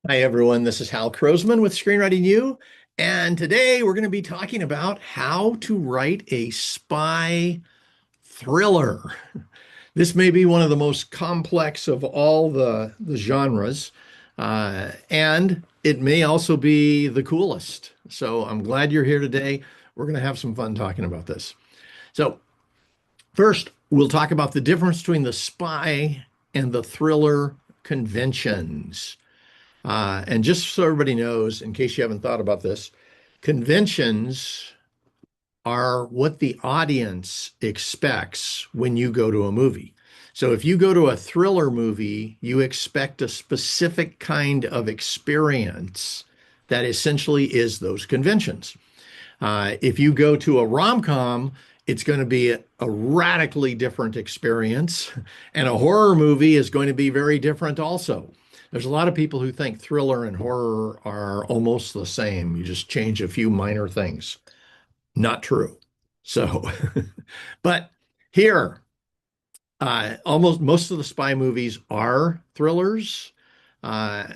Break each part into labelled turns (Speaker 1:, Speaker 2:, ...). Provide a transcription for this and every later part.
Speaker 1: Hi, everyone. This is Hal Krosman with Screenwriting U. And today we're going to be talking about how to write a spy thriller. This may be one of the most complex of all the genres, and it may also be the coolest. So I'm glad you're here today. We're going to have some fun talking about this. So, first, we'll talk about the difference between the spy and the thriller conventions. And just so everybody knows, in case you haven't thought about this, conventions are what the audience expects when you go to a movie. So if you go to a thriller movie, you expect a specific kind of experience that essentially is those conventions. If you go to a rom-com, it's going to be a radically different experience, and a horror movie is going to be very different also. There's a lot of people who think thriller and horror are almost the same. You just change a few minor things. Not true. So, but here, almost most of the spy movies are thrillers, uh,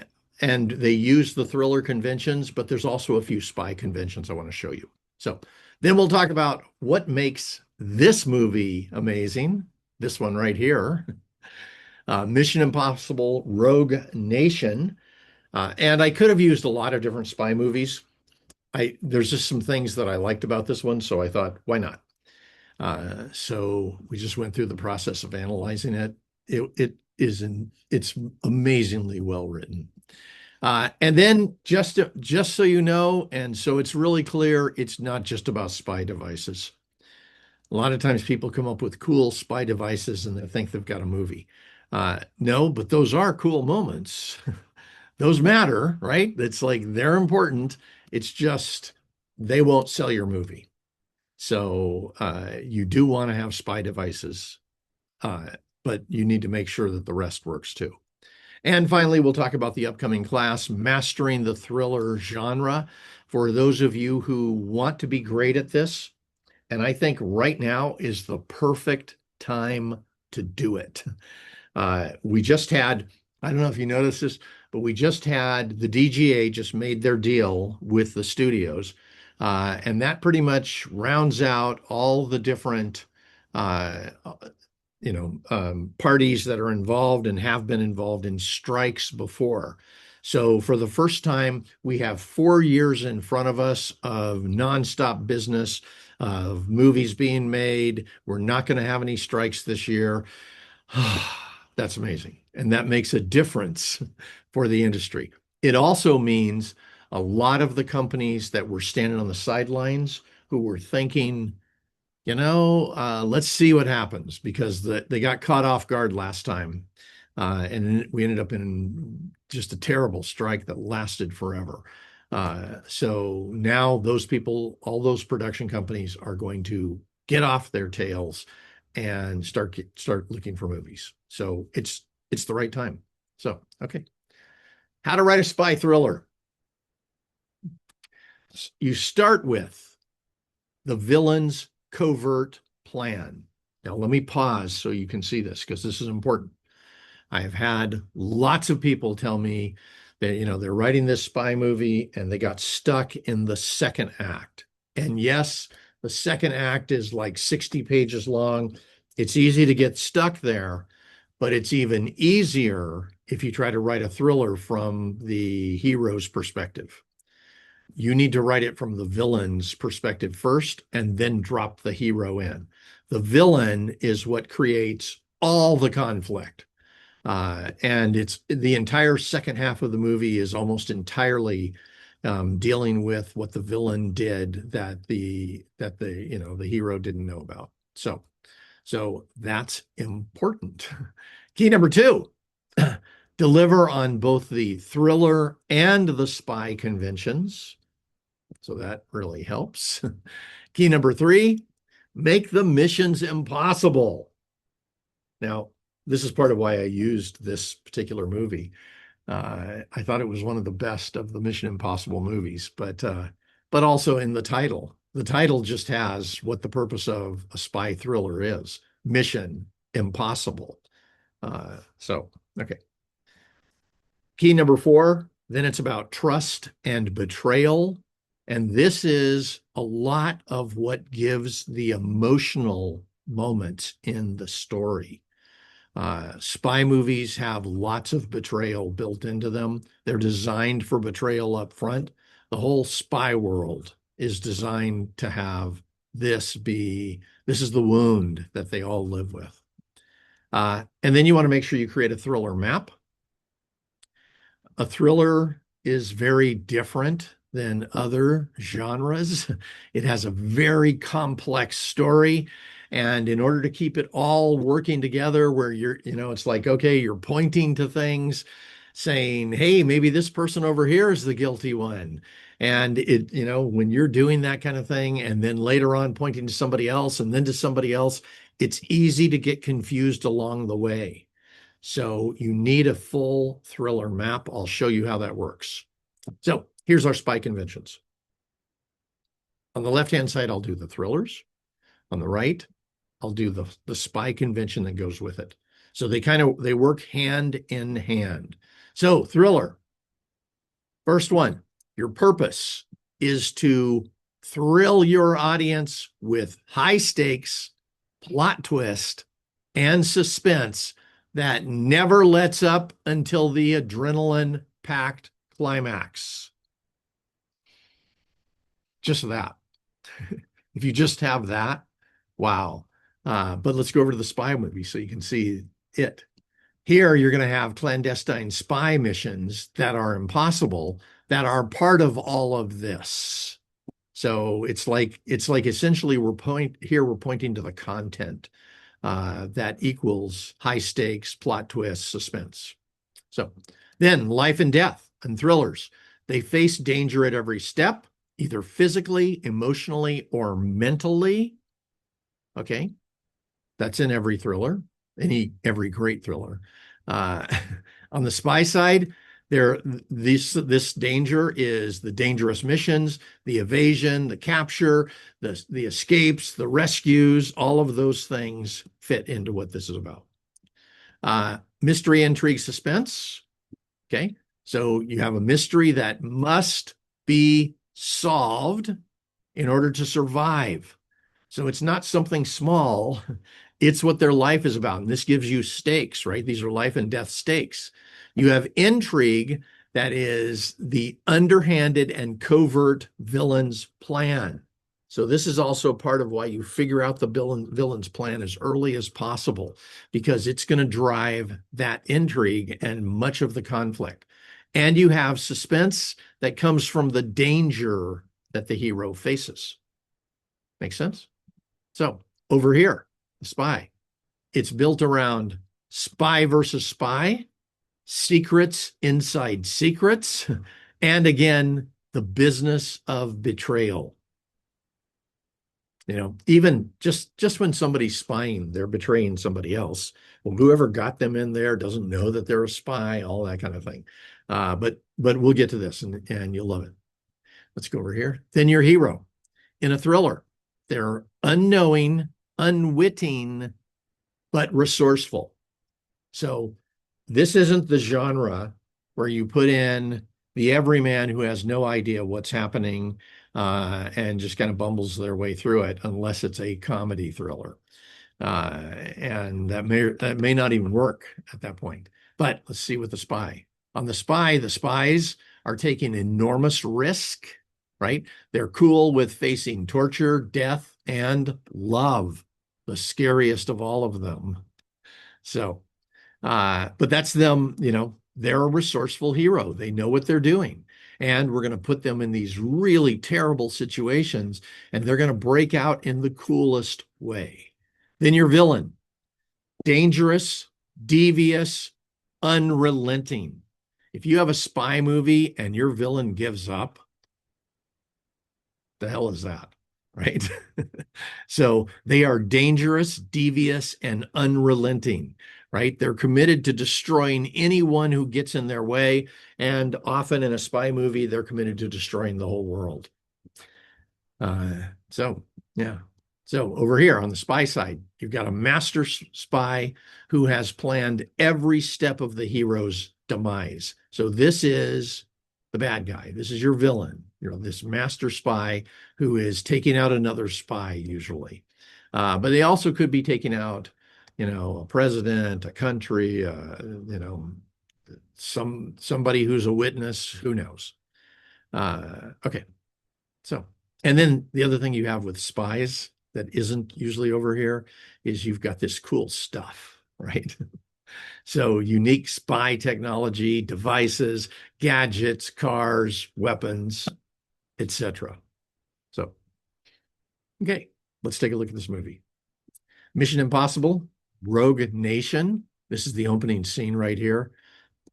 Speaker 1: and they use the thriller conventions, but there's also a few spy conventions I want to show you. So then we'll talk about what makes this movie amazing. This one right here, Mission Impossible Rogue Nation. And I could have used a lot of different spy movies. There's just some things that I liked about this one, so I thought, why not? So we just went through the process of analyzing it. It's amazingly well written. And then just so you know, and so it's really clear, it's not just about spy devices. A lot of times people come up with cool spy devices and they think they've got a movie. No, but those are cool moments. Those matter, right? It's like they're important. It's just they won't sell your movie. So you do want to have spy devices, uh, but you need to make sure that the rest works too. And finally, we'll talk about the upcoming class, Mastering the Thriller Genre. For those of you who want to be great at this, and I think right now is the perfect time to do it. We just had, I don't know if you noticed this, but we just had the DGA just made their deal with the studios. And that pretty much rounds out all the different, uh, parties that are involved and have been involved in strikes before. So for the first time, we have 4 years in front of us of nonstop business, of movies being made. We're not going to have any strikes this year. That's amazing. And that makes a difference for the industry. It also means a lot of the companies that were standing on the sidelines who were thinking, let's see what happens because they got caught off guard last time. And we ended up in just a terrible strike that lasted forever. So now those people, all those production companies are going to get off their tails and start looking for movies. So it's the right time. So, okay. How to write a spy thriller. You start with the villain's covert plan. Now, let me pause so you can see this because this is important. I have had lots of people tell me that, they're writing this spy movie and they got stuck in the second act. And yes, the second act is like 60 pages long. It's easy to get stuck there, but it's even easier if you try to write a thriller from the hero's perspective. You need to write it from the villain's perspective first and then drop the hero in. The villain is what creates all the conflict. And it's the entire second half of the movie is almost entirely dealing with what the villain did that the hero didn't know about. So that's important. Key number two, deliver on both the thriller and the spy conventions. So that really helps. Key number three, make the missions impossible. Now, this is part of why I used this particular movie. I thought it was one of the best of the Mission Impossible movies, but also in the title. The title just has what the purpose of a spy thriller is: Mission Impossible. So, okay. Key number four, Then it's about trust and betrayal. And this is a lot of what gives the emotional moments in the story. Spy movies have lots of betrayal built into them. They're designed for betrayal up front. The whole spy world is designed to have this is the wound that they all live with. And then you want to make sure you create a thriller map. A thriller is very different than other genres. It has a very complex story. And in order to keep it all working together, where it's like, okay, you're pointing to things saying, hey, maybe this person over here is the guilty one. And when you're doing that kind of thing, and then later on pointing to somebody else and then to somebody else, it's easy to get confused along the way. So you need a full thriller map. I'll show you how that works. So here's our spy conventions. On the left-hand side, I'll do the thrillers. On the right, I'll do the spy convention that goes with it. So they work hand in hand. So thriller, first one, your purpose is to thrill your audience with high stakes, plot twist, and suspense that never lets up until the adrenaline-packed climax. Just that. If you just have that, wow. But let's go over to the spy movie so you can see it. Here, you're going to have clandestine spy missions that are impossible, that are part of all of this. So it's like essentially we're pointing to the content that equals high stakes, plot twists, suspense. So then life and death and thrillers. They face danger at every step, either physically, emotionally, or mentally. Okay. That's in every thriller, every great thriller. On the spy side, this danger is the dangerous missions, the evasion, the capture, the escapes, the rescues. All of those things fit into what this is about. Mystery, intrigue, suspense. Okay, so you have a mystery that must be solved in order to survive. So it's not something small. It's what their life is about. And this gives you stakes, right? These are life and death stakes. You have intrigue, that is the underhanded and covert villain's plan. So this is also part of why you figure out the villain's plan as early as possible, because it's going to drive that intrigue and much of the conflict. And you have suspense that comes from the danger that the hero faces. Make sense? So over here, the spy, it's built around spy versus spy, secrets inside secrets, and again, the business of betrayal. Even just when somebody's spying, they're betraying somebody else. Well, whoever got them in there doesn't know that they're a spy, all that kind of thing. But we'll get to this, and you'll love it. Let's go over here. Then your hero. In a thriller, they're unknowing, unwitting, but resourceful. So this isn't the genre where you put in the everyman who has no idea what's happening and just kind of bumbles their way through it, unless it's a comedy thriller. And that may not even work at that point. But let's see with the spy. On the spy, the spies are taking enormous risk, right? They're cool with facing torture, death, and love, the scariest of all of them. So, but that's them, they're a resourceful hero. They know what they're doing. And we're going to put them in these really terrible situations, and they're going to break out in the coolest way. Then your villain, dangerous, devious, unrelenting. If you have a spy movie and your villain gives up, the hell is that, right? So they are dangerous, devious, and unrelenting, right? They're committed to destroying anyone who gets in their way. And often in a spy movie, they're committed to destroying the whole world. Yeah. So over here on the spy side, you've got a master spy who has planned every step of the hero's demise. So this is the bad guy. This is your villain. This master spy who is taking out another spy usually. But they also could be taking out, a president, a country, somebody who's a witness, who knows. Okay. So, and then the other thing you have with spies that isn't usually over here is you've got this cool stuff, right? So unique spy technology, devices, gadgets, cars, weapons, etc. So, okay, let's take a look at this movie. Mission Impossible, Rogue Nation. This is the opening scene right here.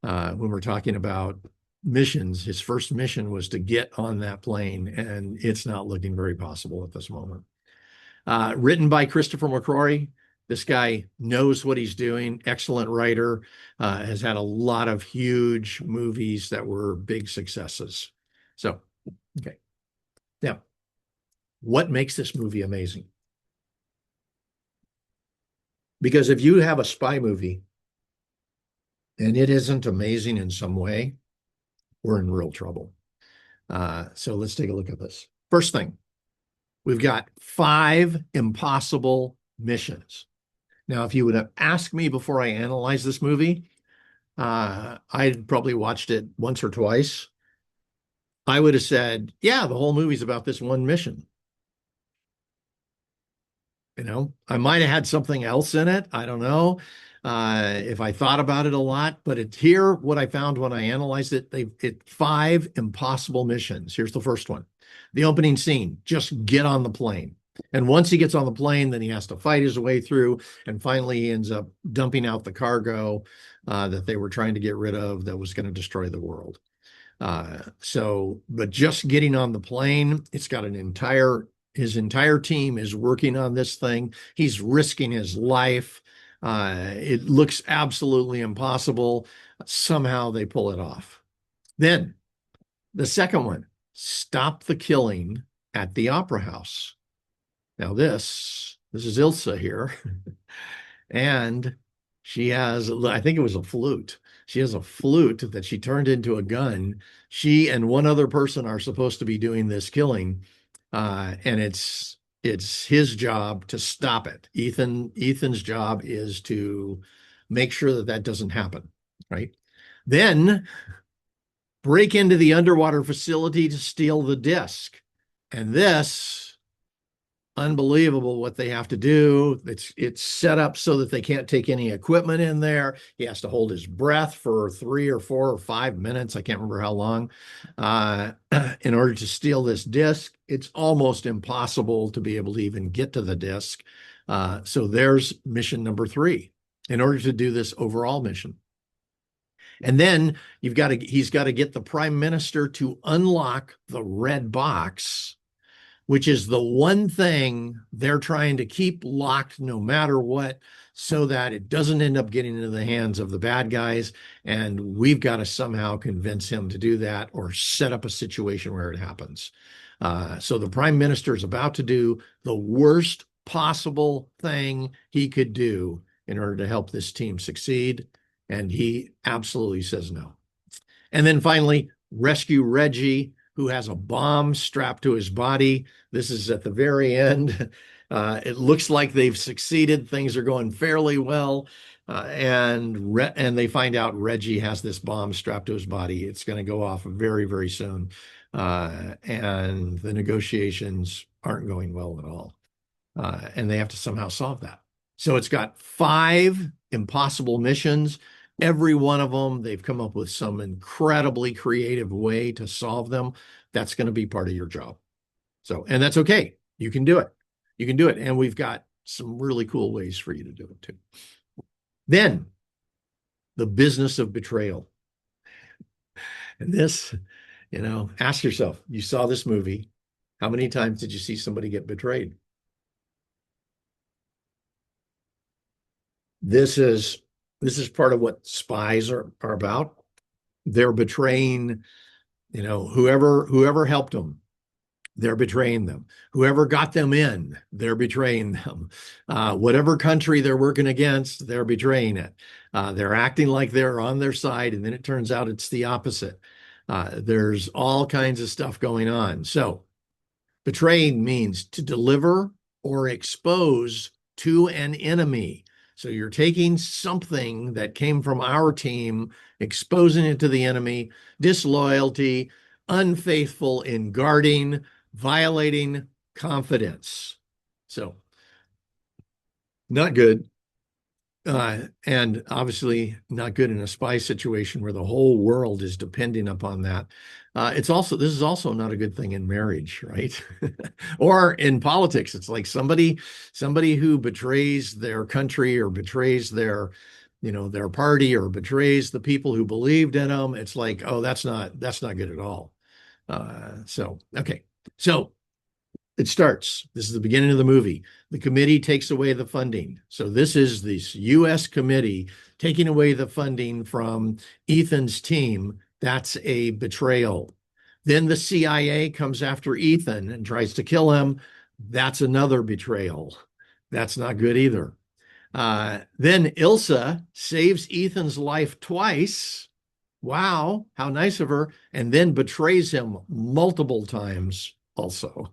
Speaker 1: When we're talking about missions, his first mission was to get on that plane, and it's not looking very possible at this moment. Written by Christopher McQuarrie. This guy knows what he's doing. Excellent writer. Has had a lot of huge movies that were big successes. So, okay. Now, what makes this movie amazing? Because if you have a spy movie and it isn't amazing in some way, we're in real trouble. So let's take a look at this. First thing, we've got 5 impossible missions. Now, if you would have asked me before I analyzed this movie, I'd probably watched it once or twice. I would have said, yeah, the whole movie's about this one mission. I might have had something else in it. I don't know if I thought about it a lot, but it's here. What I found when I analyzed it, it's 5 impossible missions. Here's the first one. The opening scene, just get on the plane. And once he gets on the plane, then he has to fight his way through. And finally, he ends up dumping out the cargo that they were trying to get rid of that was going to destroy the world. But just getting on the plane, it's got his entire team is working on this thing. He's risking his life. It looks absolutely impossible. Somehow they pull it off. Then the second one, stop the killing at the opera house. Now this is Ilsa here. And she has, I think it was a flute. She has a flute that she turned into a gun. She and one other person are supposed to be doing this killing. And it's his job to stop it. Ethan's job is to make sure that that doesn't happen, right? Then break into the underwater facility to steal the disc. And this, unbelievable what they have to do. It's set up so that they can't take any equipment in there. He has to hold his breath for 3 or 4 or 5 minutes. I can't remember how long, in order to steal this disc. It's almost impossible to be able to even get to the disc. So there's mission number 3 in order to do this overall mission. And then he's got to get the prime minister to unlock the red box, which is the one thing they're trying to keep locked no matter what, so that it doesn't end up getting into the hands of the bad guys. And we've got to somehow convince him to do that or set up a situation where it happens. So the prime minister is about to do the worst possible thing he could do in order to help this team succeed. And he absolutely says no. And then finally, rescue Reggie, who has a bomb strapped to his body. This is at the very end. It looks like they've succeeded. Things are going fairly well. And they find out Reggie has this bomb strapped to his body. It's going to go off very, very soon. And the negotiations aren't going well at all. And they have to somehow solve that. So it's got 5 impossible missions. Every one of them, they've come up with some incredibly creative way to solve them. That's going to be part of your job. So, and that's okay. You can do it. You can do it. And we've got some really cool ways for you to do it too. Then, the business of betrayal. And this, ask yourself, you saw this movie. How many times did you see somebody get betrayed? This is part of what spies are about. They're betraying, whoever helped them, they're betraying them. Whoever got them in, they're betraying them. Whatever country they're working against, they're betraying it. They're acting like they're on their side, and then it turns out it's the opposite. There's all kinds of stuff going on. So betray means to deliver or expose to an enemy. So you're taking something that came from our team, exposing it to the enemy, disloyalty, unfaithful in guarding, violating confidence. So not good. And obviously not good in a spy situation where the whole world is depending upon that. This is also not a good thing in marriage, right? Or in politics. It's like somebody who betrays their country or betrays their party or betrays the people who believed in them. It's like, oh, that's not good at all. Okay. So it starts. This is the beginning of the movie. The committee takes away the funding. So this U.S. committee taking away the funding from Ethan's team. That's a betrayal. Then the CIA comes after Ethan and tries to kill him. That's another betrayal. That's not good either. Then Ilsa saves Ethan's life twice. Wow, how nice of her. And then betrays him multiple times also.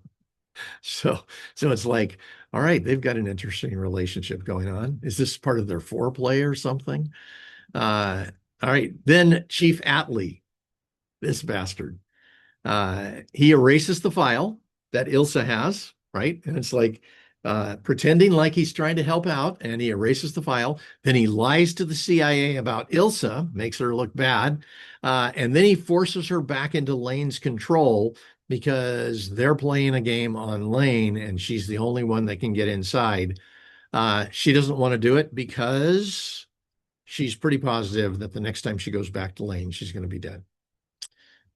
Speaker 1: So, so it's like, all right, they've got an interesting relationship going on. Is this part of their foreplay or something? Uh, all right, then Chief Atlee, this bastard, he erases the file that Ilsa has, right? And it's like pretending like he's trying to help out, and he erases the file. Then he lies to the CIA about Ilsa, makes her look bad, and then he forces her back into Lane's control because they're playing a game on Lane, and she's the only one that can get inside. She doesn't want to do it because she's pretty positive that the next time she goes back to Lane, she's going to be dead.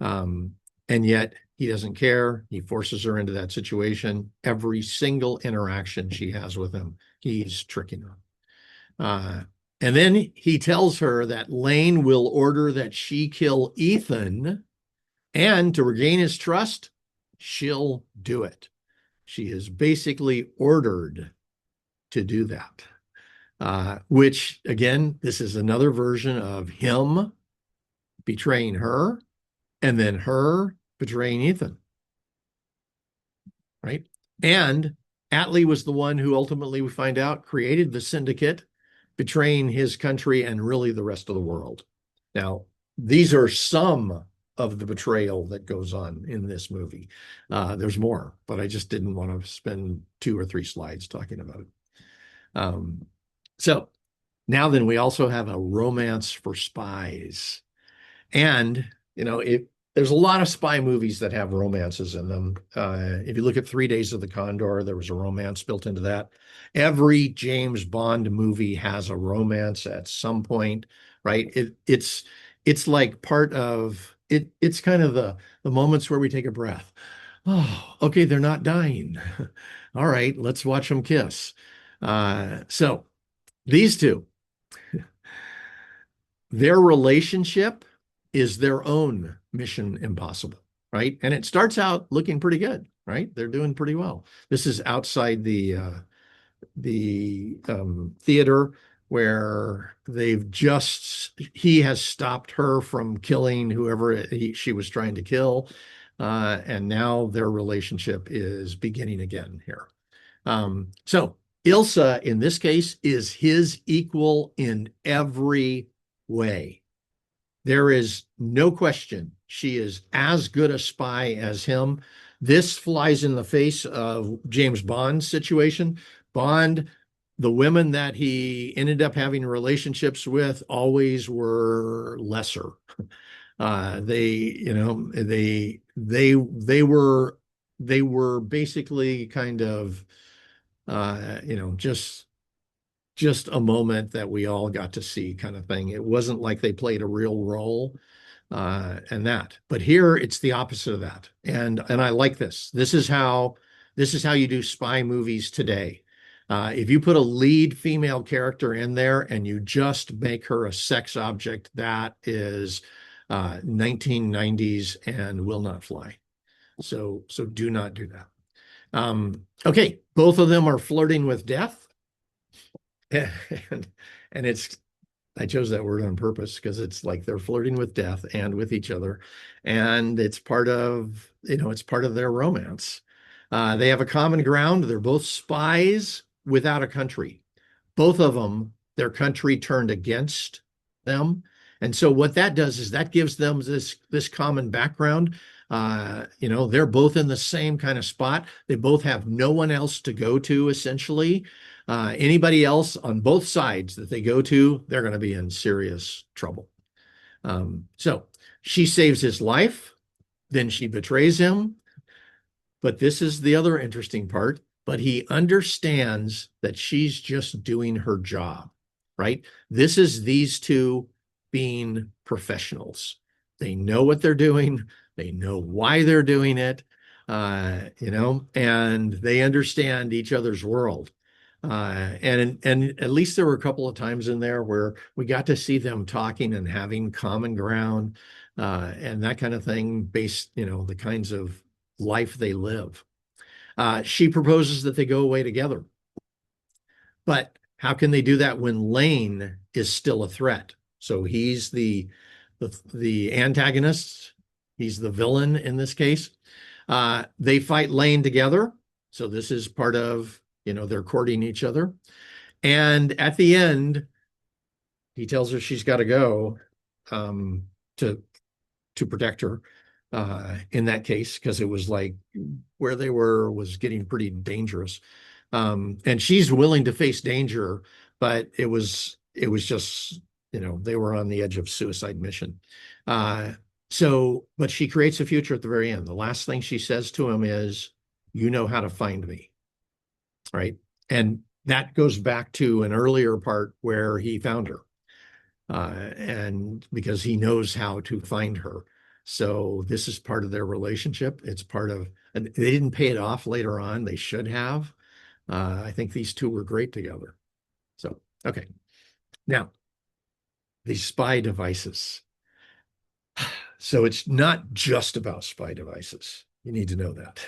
Speaker 1: And yet he doesn't care. He forces her into that situation. Every single interaction she has with him, he's tricking her. And then he tells her that Lane will order that she kill Ethan, and to regain his trust, she'll do it. She is basically ordered to do that, which, again, this is another version of him betraying her and then her betraying Ethan, right? And Atlee was the one who ultimately, we find out, created the syndicate, betraying his country and really the rest of the world. Now, these are some of the betrayal that goes on in this movie. There's more, but I just didn't want to spend 2 or 3 slides talking about it. So now then, we also have a romance for spies. And, there's a lot of spy movies that have romances in them. If you look at 3 Days of the Condor, there was a romance built into that. Every James Bond movie has a romance at some point, right? It's like part of it. It's kind of the moments where we take a breath. Oh, okay, they're not dying. All right, let's watch them kiss. So these two, their relationship is their own Mission Impossible, right? And it starts out looking pretty good, right? They're doing pretty well. This is outside the theater where he has stopped her from killing whoever she was trying to kill. And now their relationship is beginning again here. So Ilsa, in this case, is his equal in every way. There is no question she is as good a spy as him. This flies in the face of James Bond's situation. Bond, the women that he ended up having relationships with always were lesser. They were basically kind of, just a moment that we all got to see kind of thing. It wasn't like they played a real role and that. But here it's the opposite of that. And I like this. This is how you do spy movies today. If you put a lead female character in there and you just make her a sex object, that is 1990s and will not fly. So do not do that. Okay, both of them are flirting with death. And it's I chose that word on purpose because it's like they're flirting with death and with each other. And it's part of, it's part of their romance. They have a common ground. They're both spies without a country. Both of them, their country turned against them. And so what that does is that gives them this common background. They're both in the same kind of spot. They both have no one else to go to, essentially. Anybody else on both sides that they go to, they're going to be in serious trouble. So she saves his life, then she betrays him. But this is the other interesting part. But he understands that she's just doing her job, right? This is these two being professionals. They know what they're doing. They know why they're doing it, and they understand each other's world. And at least there were a couple of times in there where we got to see them talking and having common ground, and that kind of thing based, the kinds of life they live. She proposes that they go away together. But how can they do that when Lane is still a threat? So he's the antagonist. He's the villain in this case. They fight Lane together. So this is part of, they're courting each other. And at the end, he tells her she's got to go to protect her in that case, because it was like where they were was getting pretty dangerous. And she's willing to face danger, but it was just, they were on the edge of suicide mission. But she creates a future at the very end. The last thing she says to him is, "You know how to find me." Right. And that goes back to an earlier part where he found her. And because he knows how to find her. So this is part of their relationship. It's part of, and they didn't pay it off later on. They should have. I think these two were great together. So, okay. Now, these spy devices. So it's not just about spy devices. You need to know that.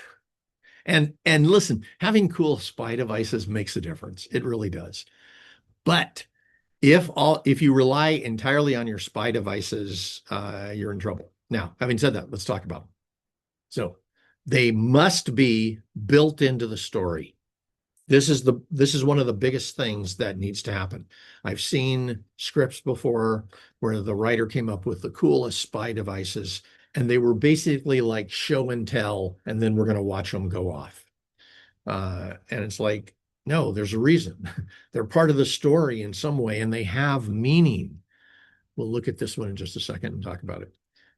Speaker 1: And listen, having cool spy devices makes a difference. It really does. But if you rely entirely on your spy devices, you're in trouble. Now, having said that, let's talk about them. So they must be built into the story. This is one of the biggest things that needs to happen. I've seen scripts before where the writer came up with the coolest spy devices, and they were basically like show and tell, and then we're going to watch them go off. And it's like, no, there's a reason. They're part of the story in some way, and they have meaning. We'll look at this one in just a second and talk about it.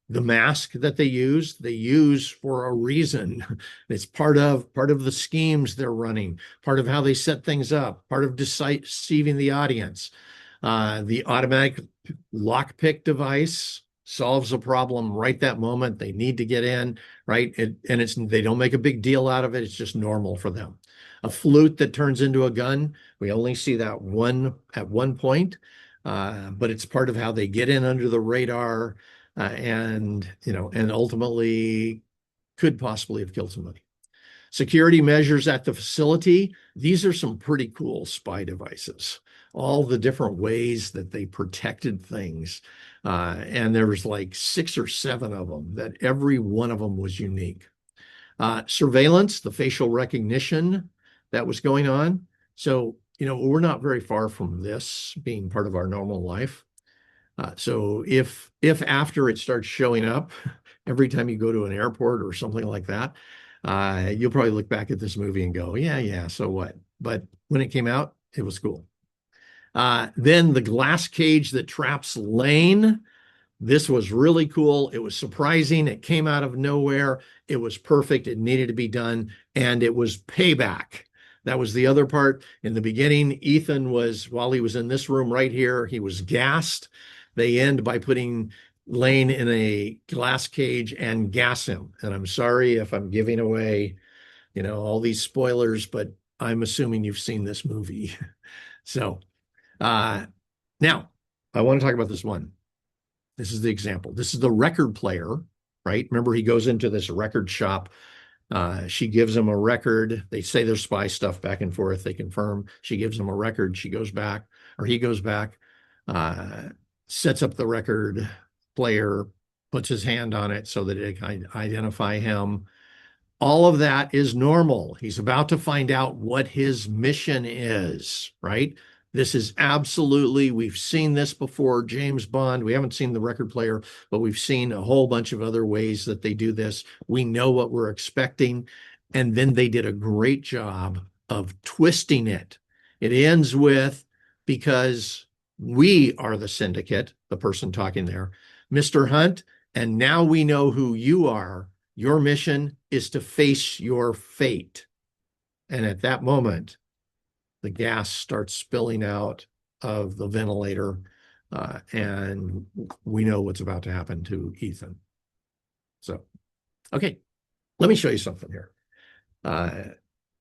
Speaker 1: The mask that they use for a reason. It's part of the schemes they're running, part of how they set things up, part of deceiving the audience. The automatic lockpick device solves a problem right that moment. They need to get in, right? They don't make a big deal out of it. It's just normal for them. A flute that turns into a gun. We only see that at one point, but it's part of how they get in under the radar. And ultimately could possibly have killed somebody. Security measures at the facility. These are some pretty cool spy devices. All the different ways that they protected things. And there was like 6 or 7 of them that every one of them was unique. Surveillance, the facial recognition that was going on. So, we're not very far from this being part of our normal life. So if after it starts showing up every time you go to an airport or something like that, you'll probably look back at this movie and go, yeah, so what? But when it came out, it was cool. Then the glass cage that traps Lane. This was really cool. It was surprising. It came out of nowhere. It was perfect. It needed to be done. And it was payback. That was the other part. In the beginning, Ethan while he was in this room right here, he was gassed. They end by putting Lane in a glass cage and gas him. And I'm sorry if I'm giving away, all these spoilers, but I'm assuming you've seen this movie. So now I want to talk about this one. This is the example. This is the record player, right? Remember, he goes into this record shop. She gives him a record. They say there's spy stuff back and forth. They confirm. She gives him a record. He goes back. uh, sets up the record player, puts his hand on it so that it can identify him. All of that is normal. He's about to find out what his mission is, right? This is absolutely, we've seen this before, James Bond. We haven't seen the record player, but we've seen a whole bunch of other ways that they do this. We know what we're expecting. And then they did a great job of twisting it. It ends with, because we are the syndicate, the person talking there, Mr. Hunt, and now we know who you are. Your mission is to face your fate. And at that moment, the gas starts spilling out of the ventilator, and we know what's about to happen to Ethan. So, okay, let me show you something here.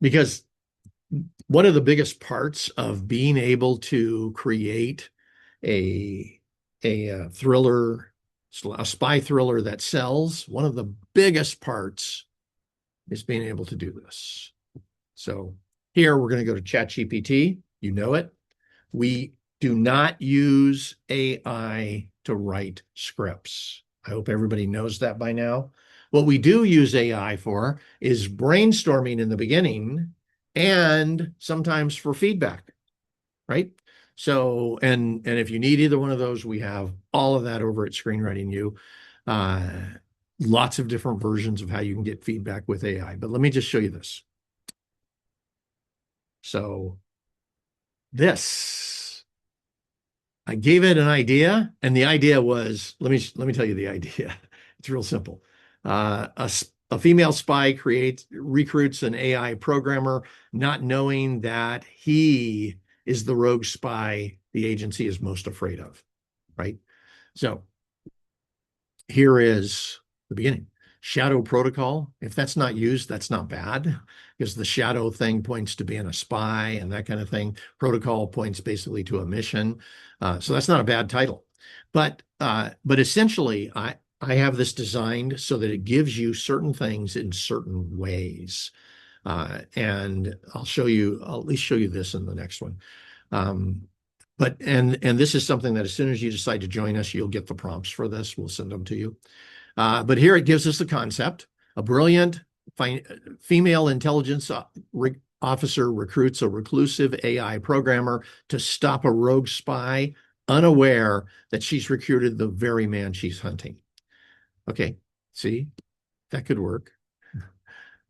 Speaker 1: Because one of the biggest parts of being able to create a thriller, a spy thriller that sells, one of the biggest parts is being able to do this. So here we're going to go to ChatGPT. You know it. We do not use AI to write scripts. I hope everybody knows that by now. What we do use AI for is brainstorming in the beginning and sometimes for feedback, right? So, and if you need either one of those, we have all of that over at Screenwriting U. Lots of different versions of how you can get feedback with AI. But let me just show you this. So this, I gave it an idea, and the idea was, let me tell you the idea. It's real simple. A female spy recruits an AI programmer, not knowing that he is the rogue spy the agency is most afraid of, right? So here is the beginning. Shadow protocol. If that's not used, that's not bad, because the shadow thing points to being a spy and that kind of thing. Protocol points basically to a mission. So that's not a bad title. But essentially, I have this designed so that it gives you certain things in certain ways. And I'll at least show you this in the next one. But this is something that as soon as you decide to join us, you'll get the prompts for this. We'll send them to you. But here it gives us the concept. A brilliant female intelligence officer recruits a reclusive AI programmer to stop a rogue spy, unaware that she's recruited the very man she's hunting. Okay, see, that could work.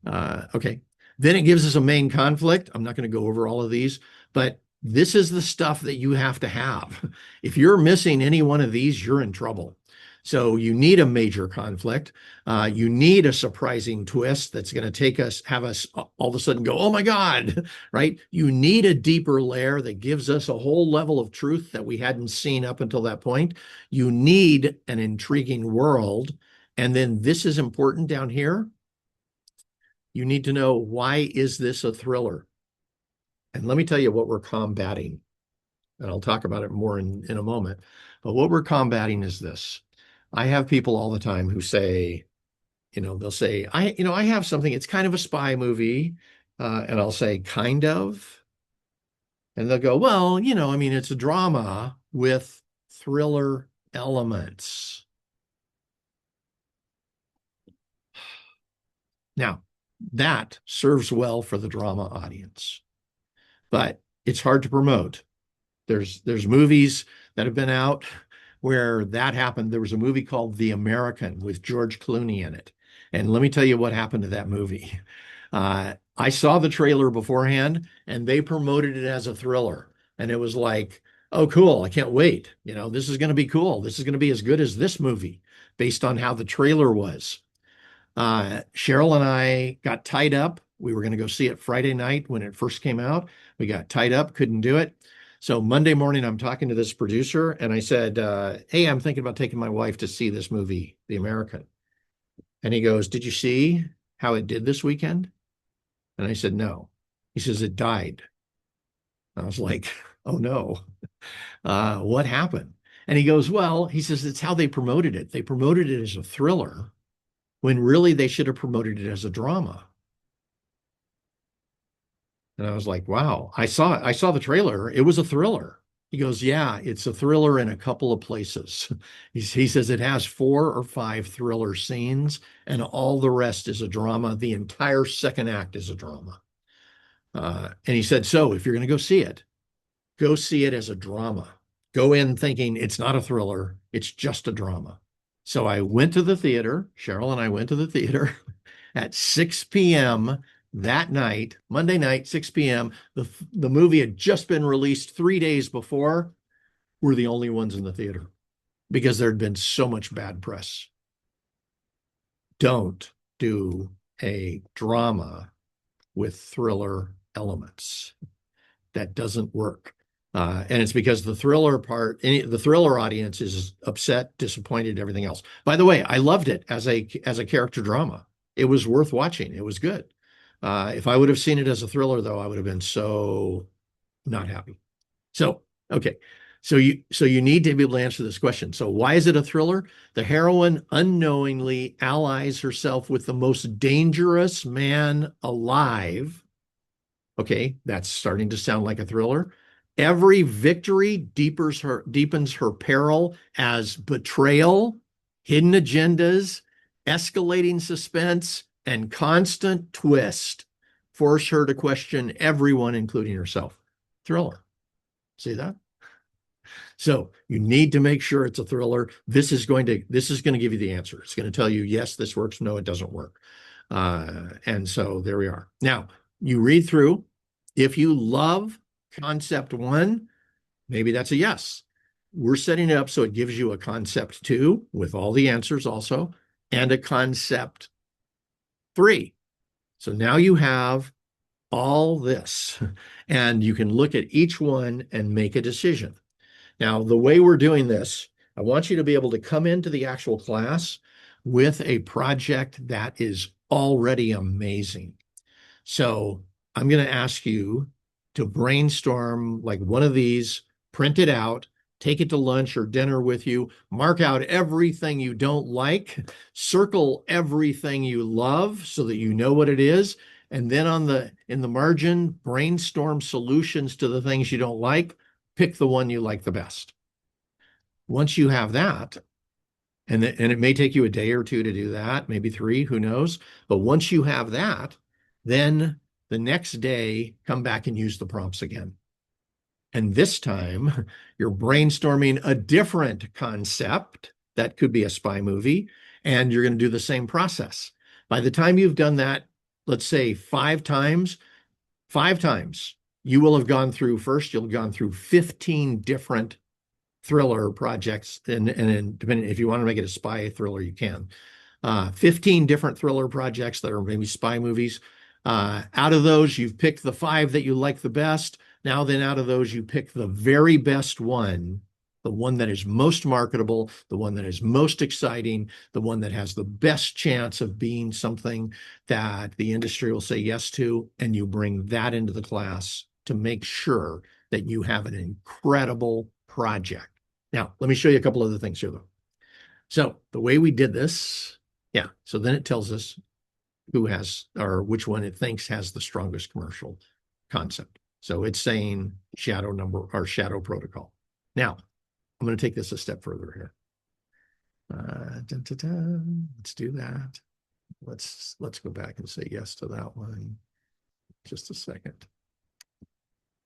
Speaker 1: Okay, then it gives us a main conflict. I'm not going to go over all of these, but this is the stuff that you have to have. If you're missing any one of these, you're in trouble. So you need a major conflict. You need a surprising twist that's going to have us all of a sudden go, oh my God, right? You need a deeper layer that gives us a whole level of truth that we hadn't seen up until that point. You need an intriguing world. And then this is important down here. You need to know, why is this a thriller? And let me tell you what we're combating. And I'll talk about it more in a moment. But what we're combating is this. I have people all the time who say, they'll say, I have something, it's kind of a spy movie. And I'll say, kind of. And they'll go, well, it's a drama with thriller elements. Now, that serves well for the drama audience, but it's hard to promote. There's movies that have been out where that happened. There was a movie called The American with George Clooney in it. And let me tell you what happened to that movie. I saw the trailer beforehand, and they promoted it as a thriller. And it was like, oh, cool, I can't wait. This is going to be cool. This is going to be as good as this movie based on how the trailer was. Cheryl and I got tied up. We were going to go see it Friday night when it first came out. We got tied up, couldn't do it. So Monday morning, I'm talking to this producer, and I said, hey, I'm thinking about taking my wife to see this movie, The American. And he goes, did you see how it did this weekend? And I said, no. He says, it died. I was like, oh no, what happened? And he goes, well, he says, it's how they promoted it. They promoted it as a thriller when really they should have promoted it as a drama. And I was like, wow, I saw the trailer. It was a thriller. He goes, yeah, it's a thriller in a couple of places. He says it has 4 or 5 thriller scenes, and all the rest is a drama. The entire second act is a drama. And he said, so if you're going to go see it as a drama. Go in thinking it's not a thriller, it's just a drama. So I went to the theater. Cheryl and I went to the theater at 6 p.m. that night, Monday night, 6 p.m. The movie had just been released 3 days before. We're the only ones in the theater because there had been so much bad press. Don't do a drama with thriller elements. That doesn't work. And it's because the thriller audience is upset, disappointed, everything else. By the way, I loved it as a character drama. It was worth watching. It was good. If I would have seen it as a thriller, though, I would have been so not happy. So, okay. So you need to be able to answer this question. So why is it a thriller? The heroine unknowingly allies herself with the most dangerous man alive. Okay, that's starting to sound like a thriller. Every victory deepens her peril as betrayal, hidden agendas, escalating suspense, and constant twist force her to question everyone, including herself. Thriller. See that? So you need to make sure it's a thriller. This is going to give you the answer. It's going to tell you, yes, this works. No, it doesn't work. And so there we are. Now, you read through. If you love concept 1, maybe that's a yes. We're setting it up so it gives you a concept 2 with all the answers also, and a concept 3. So now you have all this, and you can look at each one and make a decision. Now, the way we're doing this, I want you to be able to come into the actual class with a project that is already amazing. So I'm going to ask you to brainstorm like one of these, print it out, take it to lunch or dinner with you, mark out everything you don't like, circle everything you love so that you know what it is, and then in the margin, brainstorm solutions to the things you don't like, pick the one you like the best. Once you have that, and it may take you a day or 2 to do that, maybe 3, who knows, but once you have that, then the next day, come back and use the prompts again. And this time, you're brainstorming a different concept that could be a spy movie, and you're going to do the same process. By the time you've done that, let's say 5 times, you will have gone through, first, you'll have gone through 15 different thriller projects. And depending, if you want to make it a spy thriller, you can. 15 different thriller projects that are maybe spy movies. Out of those, you've picked the 5 that you like the best. Now then, out of those, you pick the very best one, the one that is most marketable, the one that is most exciting, the one that has the best chance of being something that the industry will say yes to, and you bring that into the class to make sure that you have an incredible project. Now, let me show you a couple other things here, though. So the way we did this, yeah, so then it tells us who has, or which one it thinks has the strongest commercial concept. So it's saying shadow number or shadow protocol. Now, I'm going to take this a step further here. Let's do that. Let's go back and say yes to that one. Just a second.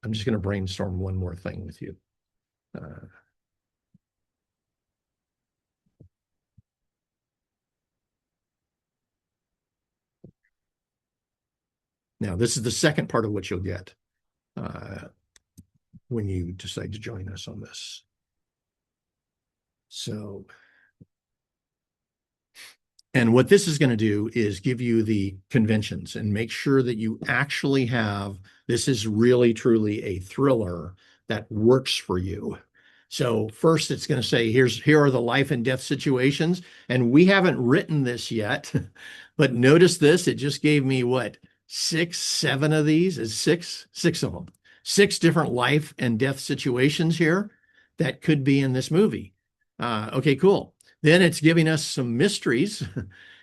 Speaker 1: I'm just going to brainstorm one more thing with you. Now, this is the second part of what you'll get when you decide to join us on this. So, and what this is going to do is give you the conventions and make sure that you actually have, this is really, truly a thriller that works for you. So first it's going to say, here are the life and death situations. And we haven't written this yet, but notice this, it just gave me what, 6, 7 of these, is six of them, 6 different life and death situations here that could be in this movie. Okay, cool. Then it's giving us some mysteries.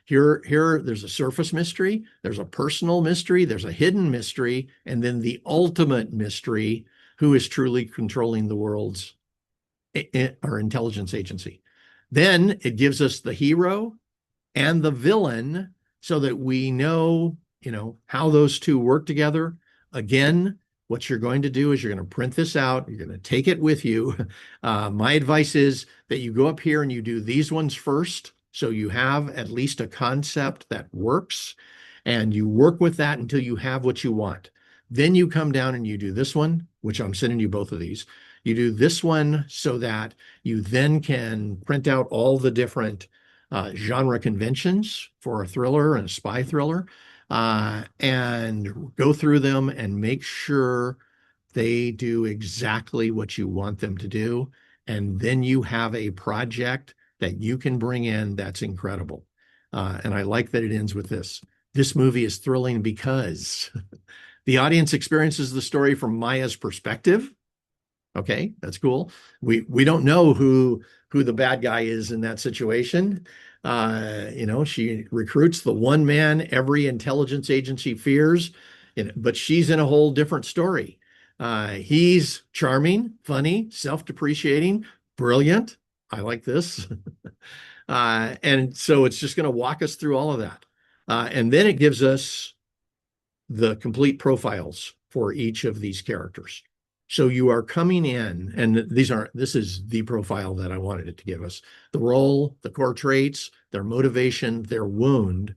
Speaker 1: Here, there's a surface mystery, there's a personal mystery, there's a hidden mystery, and then the ultimate mystery who is truly controlling the world's our intelligence agency. Then it gives us the hero and the villain so that we know, how those two work together. Again, what you're going to do is you're going to print this out. You're going to take it with you. My advice is that you go up here and you do these ones first. So you have at least a concept that works and you work with that until you have what you want. Then you come down and you do this one, which I'm sending you both of these. You do this one so that you then can print out all the different genre conventions for a thriller and a spy thriller, and go through them and make sure they do exactly what you want them to do. And then you have a project that you can bring in that's incredible. And I like that it ends with this. This movie is thrilling because the audience experiences the story from Maya's perspective. Okay, that's cool. We don't know who the bad guy is in that situation. She recruits the one man every intelligence agency fears, but she's in a whole different story. He's charming, funny, self-depreciating, brilliant. I like this. And so it's just going to walk us through all of that. And then it gives us the complete profiles for each of these characters. So you are coming in, and this is the profile that I wanted it to give us. The role, the core traits, their motivation, their wound.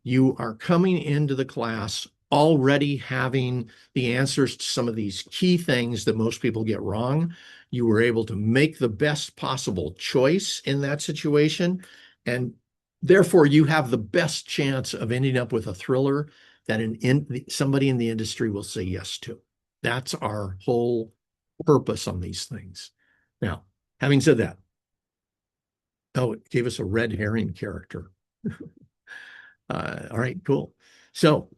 Speaker 1: You are coming into the class already having the answers to some of these key things that most people get wrong. You were able to make the best possible choice in that situation, and therefore you have the best chance of ending up with a thriller that somebody in the industry will say yes to. That's our whole purpose on these things. Now, having said that, it gave us a red herring character. All right, cool. So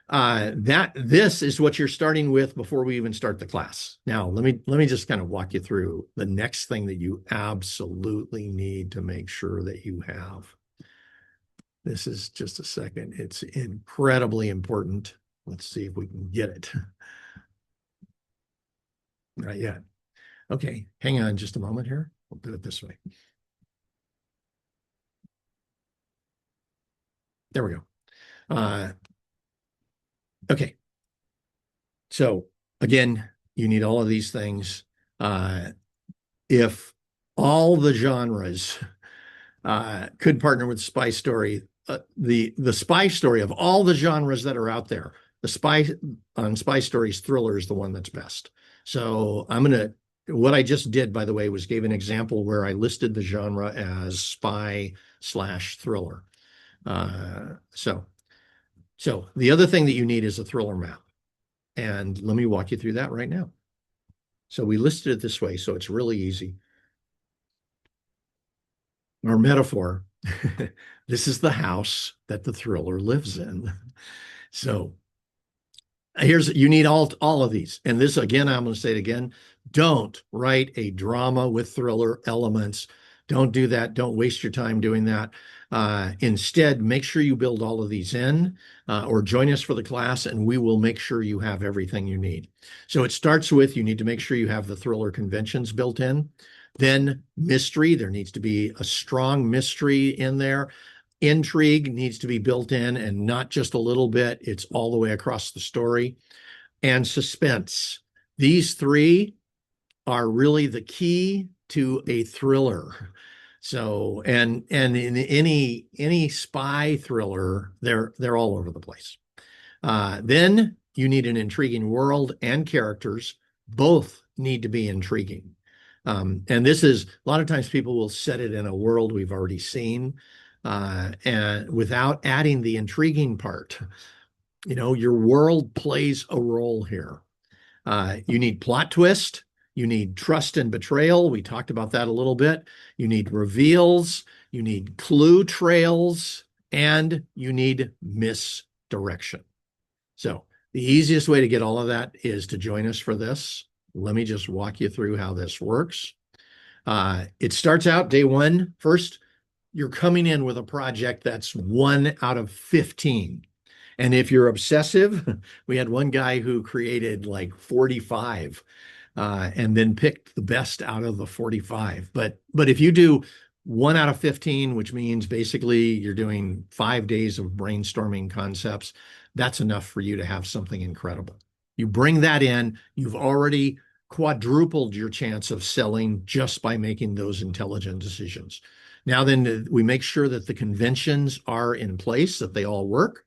Speaker 1: this is what you're starting with before we even start the class. Now, let me just kind of walk you through the next thing that you absolutely need to make sure that you have. This is just a second. It's incredibly important. Let's see if we can get it. Not yet. Okay, hang on just a moment here. We'll do it this way. There we go. Okay. So again, you need all of these things. If all the genres could partner with Spy Story, the spy story of all the genres that are out there, the Spy Stories thriller is the one that's best. So what I just did, by the way, was gave an example where I listed the genre as spy/thriller. So the other thing that you need is a thriller map. And let me walk you through that right now. So we listed it this way, so it's really easy. Our metaphor, this is the house that the thriller lives in. So you need all of these. And this, again, I'm going to say it again. Don't write a drama with thriller elements. Don't do that. Don't waste your time doing that. Instead, make sure you build all of these in, or join us for the class and we will make sure you have everything you need. So it starts with, you need to make sure you have the thriller conventions built in. Then mystery, there needs to be a strong mystery in there. Intrigue needs to be built in, and not just a little bit. It's all the way across the story. And suspense. These three are really the key to a thriller. So, and in any spy thriller, they're all over the place. Then you need an intriguing world and characters. Both need to be intriguing. And this is, a lot of times people will set it in a world we've already seen, and without adding the intriguing part. Your world plays a role here. You need plot twist. You need trust and betrayal. We talked about that a little bit. You need reveals. You need clue trails. And you need misdirection. So the easiest way to get all of that is to join us for this. Let me just walk you through how this works. It starts out day one. First, you're coming in with a project that's 1 out of 15. And if you're obsessive, we had one guy who created like 45. and then picked the best out of the 45. But if you do 1 out of 15, which means basically you're doing 5 days of brainstorming concepts, that's enough for you to have something incredible. You bring that in, you've already quadrupled your chance of selling just by making those intelligent decisions. Now, then we make sure that the conventions are in place, that they all work.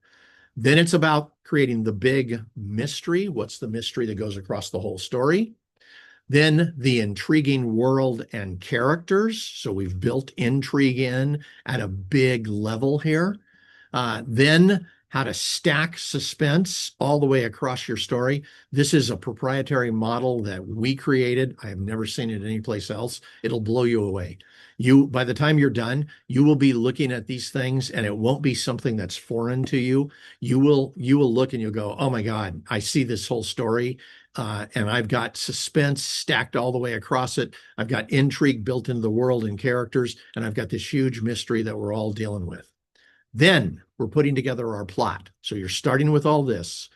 Speaker 1: Then it's about creating the big mystery. What's the mystery that goes across the whole story? Then the intriguing world and characters. So we've built intrigue in at a big level here. Then how to stack suspense all the way across your story. This is a proprietary model that we created. I have never seen it anyplace else. It'll blow you away. By the time you're done, you will be looking at these things and it won't be something that's foreign to you. You will look and you'll go, oh my God, I see this whole story. And I've got suspense stacked all the way across it. I've got intrigue built into the world and characters, and I've got this huge mystery that we're all dealing with. Then we're putting together our plot. So you're starting with all this.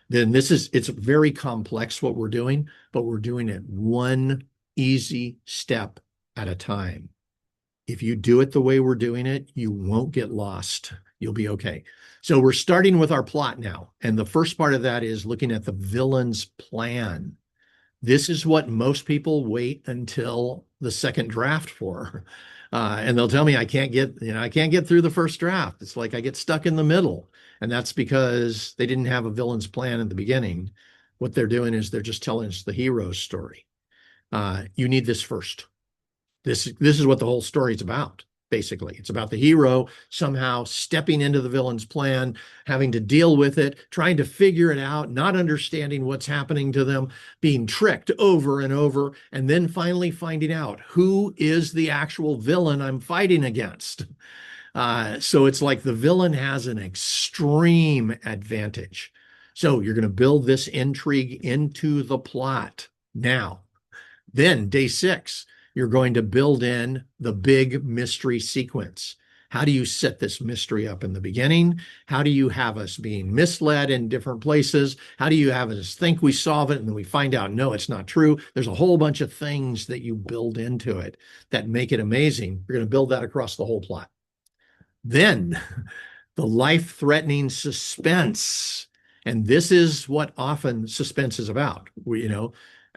Speaker 1: Then it's very complex what we're doing, but we're doing it one easy step at a time. If you do it the way we're doing it, you won't get lost. You'll be okay. So we're starting with our plot now. And the first part of that is looking at the villain's plan. This is what most people wait until the second draft for. And they'll tell me I can't get through the first draft. It's like I get stuck in the middle. And that's because they didn't have a villain's plan at the beginning. What they're doing is they're just telling us the hero's story. You need this first. This is what the whole story is about, basically. It's about the hero somehow stepping into the villain's plan, having to deal with it, trying to figure it out, not understanding what's happening to them, being tricked over and over, and then finally finding out who is the actual villain I'm fighting against. So it's like the villain has an extreme advantage. So you're going to build this intrigue into the plot now. Then day 6, you're going to build in the big mystery sequence. How do you set this mystery up in the beginning? How do you have us being misled in different places? How do you have us think we solve it and then we find out, no, it's not true? There's a whole bunch of things that you build into it that make it amazing. You're going to build that across the whole plot. Then the life-threatening suspense. And this is what often suspense is about.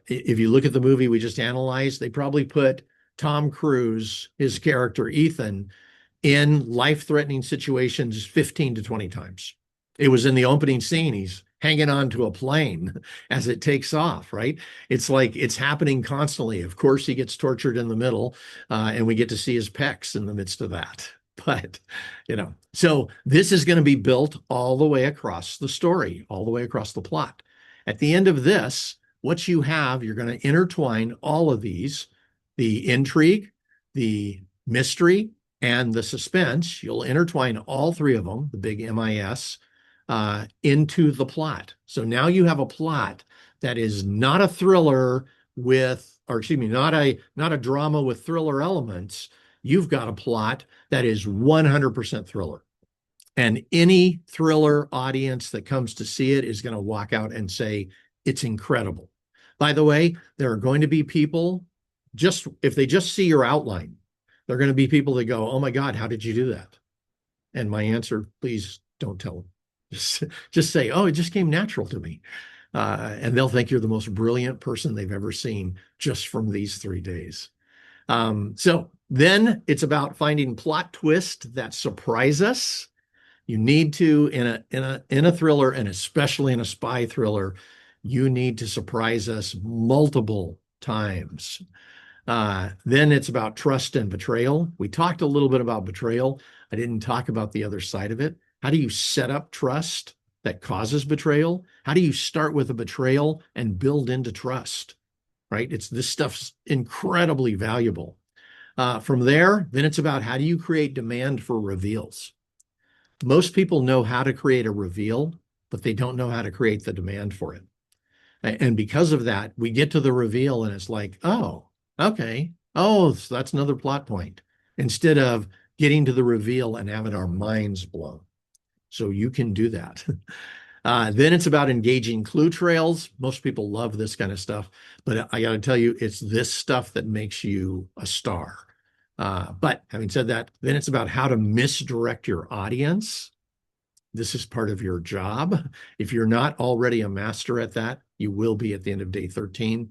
Speaker 1: If you look at the movie we just analyzed, they probably put Tom Cruise, his character Ethan, in life-threatening situations 15 to 20 times. It was in the opening scene. He's hanging on to a plane as it takes off, right? It's like it's happening constantly. Of course, he gets tortured in the middle, and we get to see his pecs in the midst of that. But, so this is going to be built all the way across the story, all the way across the plot. At the end of this, what you have, you're going to intertwine all of these, the intrigue, the mystery, and the suspense. You'll intertwine all three of them, the big MIS, into the plot. So now you have a plot that is not a thriller not a drama with thriller elements. You've got a plot that is 100% thriller. And any thriller audience that comes to see it is going to walk out and say, it's incredible. By the way, there are going to be people, if they just see your outline, there are going to be people that go, oh my God, how did you do that? And my answer, please don't tell them. Just say, oh, it just came natural to me. And they'll think you're the most brilliant person they've ever seen just from these 3 days. So then it's about finding plot twists that surprise us. You need to, in a thriller, and especially in a spy thriller, you need to surprise us multiple times. Then it's about trust and betrayal. We talked a little bit about betrayal. I didn't talk about the other side of it. How do you set up trust that causes betrayal? How do you start with a betrayal and build into trust, right? This stuff's incredibly valuable. From there, then it's about how do you create demand for reveals? Most people know how to create a reveal, but they don't know how to create the demand for it. And because of that, we get to the reveal and it's like, oh, okay. Oh, so that's another plot point. Instead of getting to the reveal and having our minds blown. So you can do that. Then it's about engaging clue trails. Most people love this kind of stuff, but I got to tell you, it's this stuff that makes you a star. But having said that, then it's about how to misdirect your audience. This is part of your job. If you're not already a master at that, you will be at the end of day 13.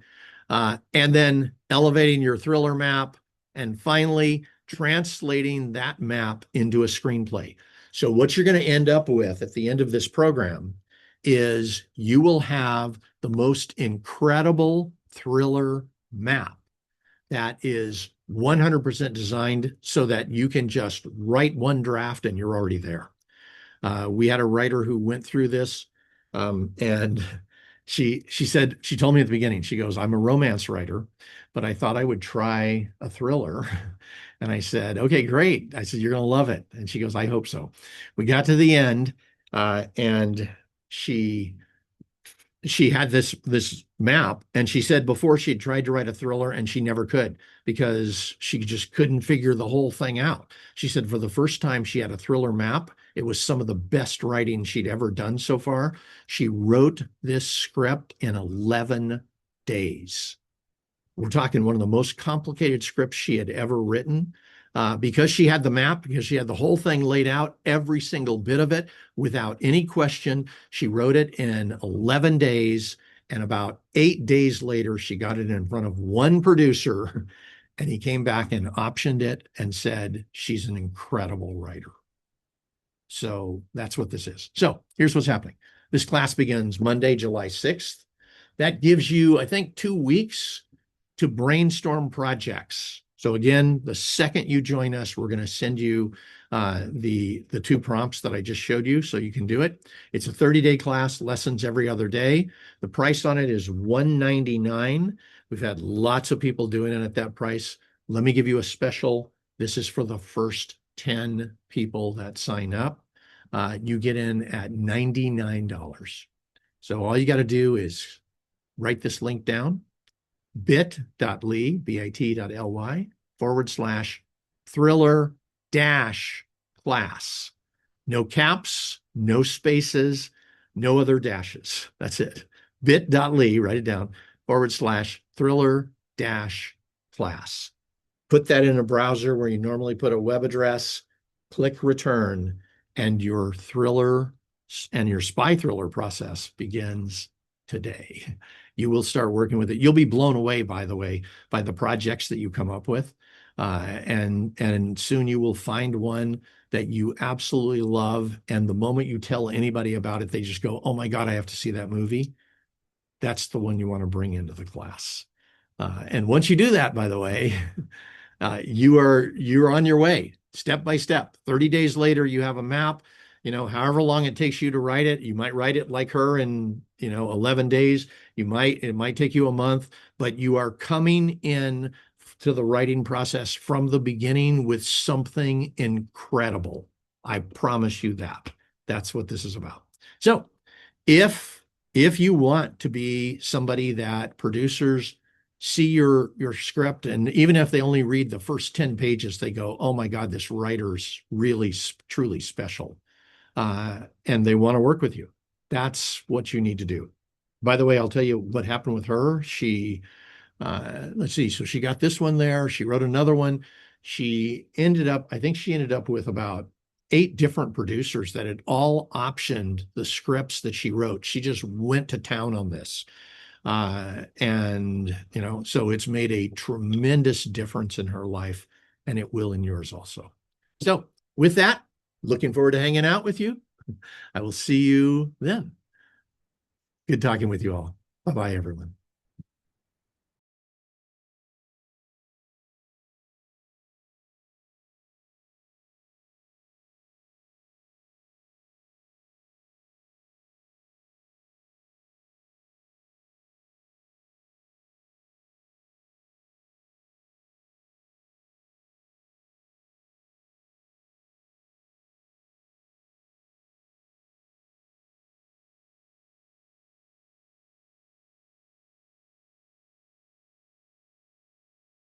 Speaker 1: And then elevating your thriller map, and finally translating that map into a screenplay. So what you're going to end up with at the end of this program is you will have the most incredible thriller map that is 100% designed so that you can just write one draft and you're already there. We had a writer who went through this, and she said, she told me at the beginning, she goes, I'm a romance writer, but I thought I would try a thriller. And I said, okay, great. I said, you're going to love it. And she goes, I hope so. We got to the end, and she had this map, and she said before she had tried to write a thriller and she never could because she just couldn't figure the whole thing out. She said for the first time she had a thriller map, it was some of the best writing she'd ever done so far. She wrote this script in 11 days. We're talking one of the most complicated scripts she had ever written. Because she had the map, because she had the whole thing laid out, every single bit of it, without any question. She wrote it in 11 days, and about 8 days later, she got it in front of one producer, and he came back and optioned it and said, she's an incredible writer. So that's what this is. So here's what's happening. This class begins Monday, July 6th. That gives you, I think, 2 weeks to brainstorm projects. So again, the second you join us, we're going to send you the 2 prompts that I just showed you so you can do it. It's a 30-day class, lessons every other day. The price on it is $199. We've had lots of people doing it at that price. Let me give you a special. This is for the first 10 people that sign up. You get in at $99. So all you got to do is write this link down, bit.ly, bit.ly /thriller-class. No caps, no spaces, no other dashes. That's it. Bit.ly, write it down, /thriller-class. Put that in a browser where you normally put a web address, click return, and your thriller and your spy thriller process begins today. You will start working with it. You'll be blown away, by the way, by the projects that you come up with. And soon you will find one that you absolutely love. And the moment you tell anybody about it, they just go, oh my God, I have to see that movie. That's the one you want to bring into the class. And once you do that, by the way, you're on your way, step by step. 30 days later, you have a map. However long it takes you to write it, you might write it like her in 11 days. It might take you a month, but you are coming in to the writing process from the beginning with something incredible. I promise you that. That's what this is about. So if you want to be somebody that producers see your script, and even if they only read the first 10 pages, they go, oh my God, this writer's really, truly special. And they want to work with you. That's what you need to do. By the way, I'll tell you what happened with her. Let's see. So she got this one there. She wrote another one. I think she ended up with about 8 different producers that had all optioned the scripts that she wrote. She just went to town on this. So it's made a tremendous difference in her life, and it will in yours also. So with that, looking forward to hanging out with you. I will see you then. Good talking with you all. Bye-bye, everyone.